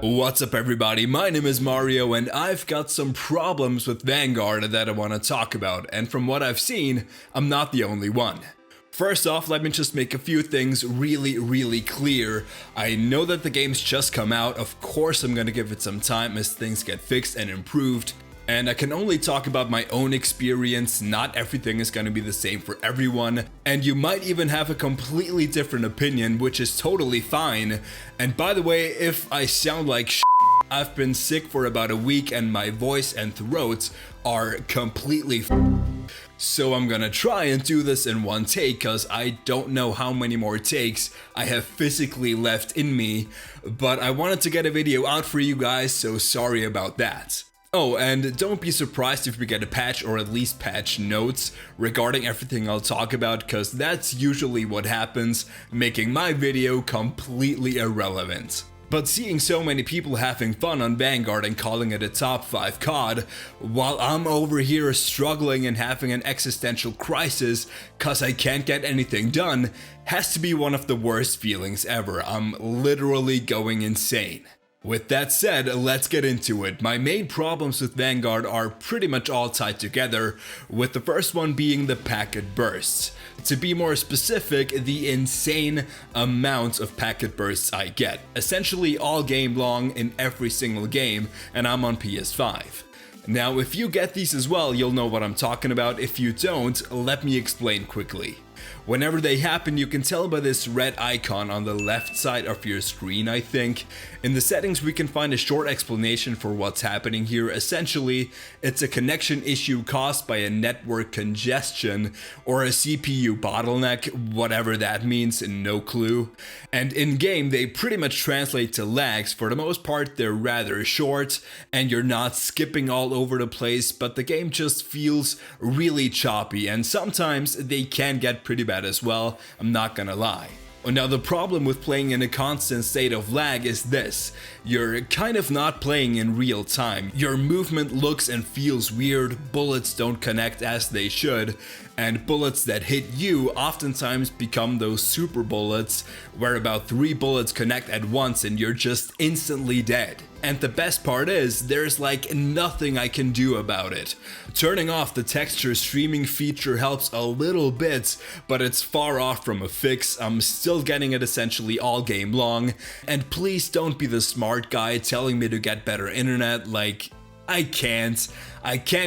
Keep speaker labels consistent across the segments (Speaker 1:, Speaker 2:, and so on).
Speaker 1: What's up everybody, my name is Mario and I've got some problems with Vanguard that I want to talk about, and from what I've seen, I'm not the only one. First off, let me just make a few things really clear. I know that the game's just come out, of course I'm gonna give it some time as things get fixed and improved. And I can only talk about my own experience, not everything is going to be the same for everyone, and you might even have a completely different opinion, which is totally fine. And by the way, if I sound like shit, I've been sick for about a week and my voice and throat are completely so I'm gonna try and do this in one take, cause I don't know how many more takes I have physically left in me, but I wanted to get a video out for you guys, so sorry about that. Oh, and don't be surprised if we get a patch or at least patch notes regarding everything I'll talk about, cause that's usually what happens, making my video completely irrelevant. But seeing so many people having fun on Vanguard and calling it a top 5 COD, while I'm over here struggling and having an existential crisis cause I can't get anything done, has to be one of the worst feelings ever. I'm literally going insane. With that said, let's get into it. My main problems with Vanguard are pretty much all tied together, with the first one being the packet bursts. To be more specific, the insane amount of packet bursts I get, essentially all game long in every single game, and I'm on PS5. Now, if you get these as well, you'll know what I'm talking about. If you don't, let me explain quickly. Whenever they happen, you can tell by this red icon on the left side of your screen, I think. In the settings, we can find a short explanation for what's happening here. Essentially, it's a connection issue caused by a network congestion or a CPU bottleneck, whatever that means, no clue. And in-game, they pretty much translate to lags. For the most part, they're rather short, and you're not skipping all over the place, but the game just feels really choppy, and sometimes they can get pretty bad as well, I'm not gonna lie. Now the problem with playing in a constant state of lag is this: you're kind of not playing in real time. Your movement looks and feels weird, bullets don't connect as they should, and bullets that hit you oftentimes become those super bullets where about 3 bullets connect at once and you're just instantly dead. And the best part is, there's like nothing I can do about it. Turning off the texture streaming feature helps a little bit, but it's far off from a fix. I'm still getting it essentially all game long, and please don't be the smart guy telling me to get better internet. Like, I can't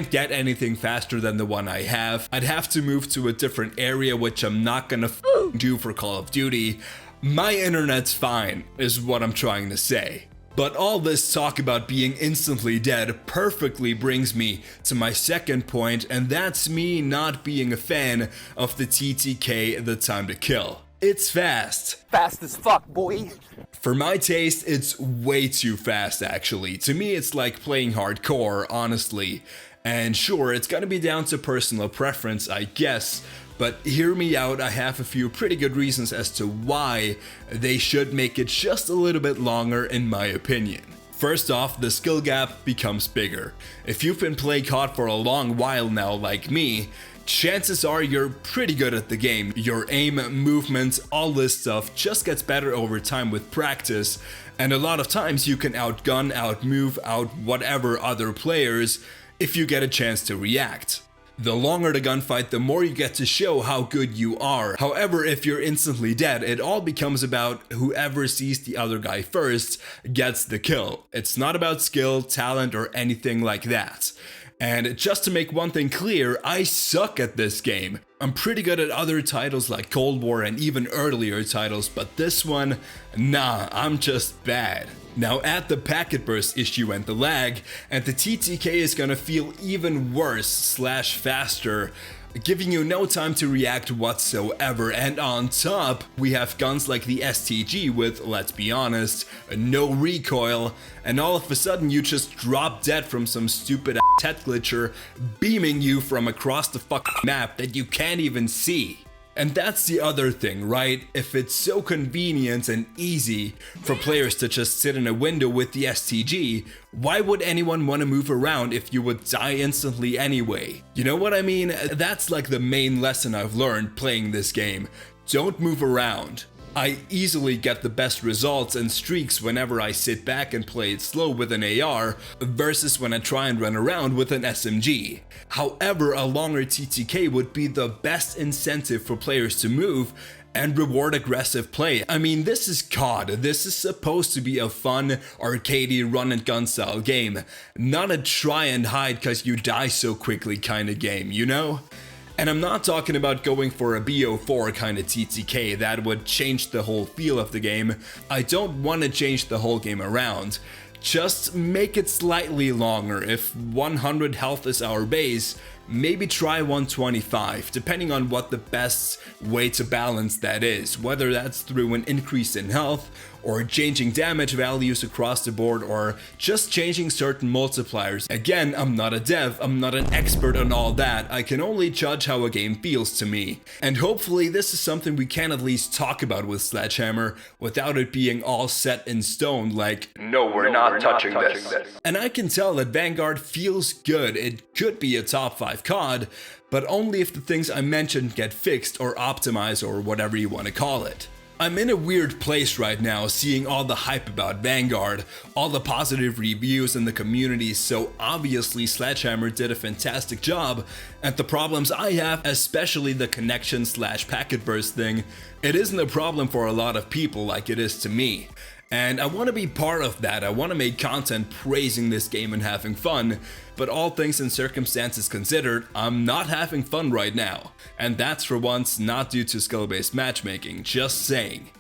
Speaker 1: get anything faster than the one I have. I'd have to move to a different area, which I'm not gonna do for Call of Duty. My internet's fine, is what I'm trying to say. But all this talk about being instantly dead perfectly brings me to my second point, and that's me not being a fan of the TTK, the time to kill. It's fast.
Speaker 2: Fast as fuck, boy.
Speaker 1: For my taste, it's way too fast actually. To me, it's like playing hardcore, honestly. And sure, it's gonna be down to personal preference, I guess, but hear me out, I have a few pretty good reasons as to why they should make it just a little bit longer in my opinion. First off, the skill gap becomes bigger. If you've been playing COD for a long while now like me, chances are you're pretty good at the game. Your aim, movements, all this stuff just gets better over time with practice, and a lot of times you can outgun, outmove, out whatever other players if you get a chance to react. The longer the gunfight, the more you get to show how good you are. However, if you're instantly dead, it all becomes about whoever sees the other guy first gets the kill. It's not about skill, talent, or anything like that. And just to make one thing clear, I suck at this game. I'm pretty good at other titles like Cold War and even earlier titles, but this one, nah, I'm just bad. Now add the packet burst issue and the lag, and the TTK is gonna feel even worse / faster, giving you no time to react whatsoever. And on top, we have guns like the STG with, let's be honest, no recoil, and all of a sudden you just drop dead from some stupid head glitcher beaming you from across the fucking map that you can't even see. And that's the other thing, right? If it's so convenient and easy for players to just sit in a window with the STG, why would anyone want to move around if you would die instantly anyway? You know what I mean? That's like the main lesson I've learned playing this game. Don't move around. I easily get the best results and streaks whenever I sit back and play it slow with an AR versus when I try and run around with an SMG. However, a longer TTK would be the best incentive for players to move and reward aggressive play. I mean, this is COD. This is supposed to be a fun, arcadey run and gun style game, not a try and hide cause you die so quickly kind of game, you know? And I'm not talking about going for a BO4 kind of TTK, that would change the whole feel of the game. I don't want to change the whole game around. Just make it slightly longer. If 100 health is our base, maybe try 125, depending on what the best way to balance that is, whether that's through an increase in health, or changing damage values across the board, or just changing certain multipliers. Again, I'm not a dev, I'm not an expert on all that, I can only judge how a game feels to me. And hopefully this is something we can at least talk about with Sledgehammer, without it being all set in stone like, no, we're not touching this. And I can tell that Vanguard feels good, it could be a top 5 COD, but only if the things I mentioned get fixed or optimized or whatever you want to call it. I'm in a weird place right now, seeing all the hype about Vanguard, all the positive reviews in the community, so obviously Sledgehammer did a fantastic job, and the problems I have, especially the connection/packet burst thing, it isn't a problem for a lot of people like it is to me. And I want to be part of that. I want to make content praising this game and having fun, but all things and circumstances considered, I'm not having fun right now. And that's for once not due to skill-based matchmaking, just saying.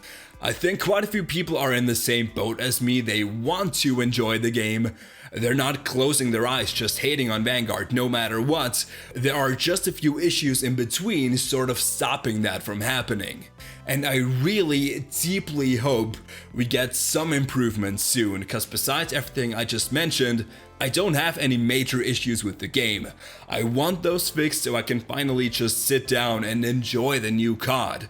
Speaker 1: I think quite a few people are in the same boat as me, they want to enjoy the game. They're not closing their eyes, just hating on Vanguard no matter what. There are just a few issues in between sort of stopping that from happening. And I really deeply hope we get some improvements soon, because besides everything I just mentioned, I don't have any major issues with the game. I want those fixed so I can finally just sit down and enjoy the new COD.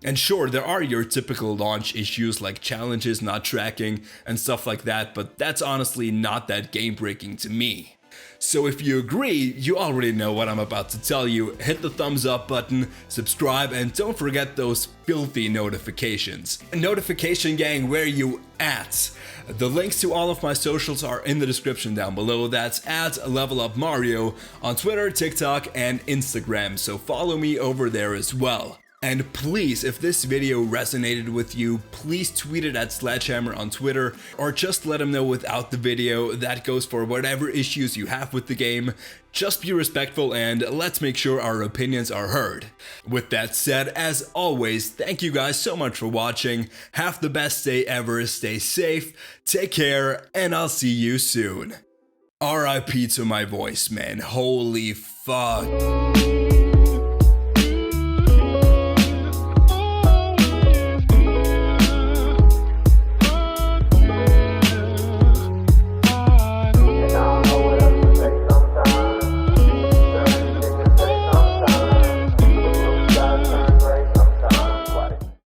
Speaker 1: And sure, there are your typical launch issues like challenges not tracking and stuff like that, but that's honestly not that game-breaking to me. So if you agree, you already know what I'm about to tell you. Hit the thumbs up button, subscribe, and don't forget those filthy notifications. Notification gang, where you at? The links to all of my socials are in the description down below. That's at LevelUpMario on Twitter, TikTok, and Instagram, so follow me over there as well. And please, if this video resonated with you, please tweet it at Sledgehammer on Twitter, or just let him know without the video. That goes for whatever issues you have with the game. Just be respectful and let's make sure our opinions are heard. With that said, as always, thank you guys so much for watching. Have the best day ever, stay safe, take care, and I'll see you soon. RIP to my voice, man. Holy fuck.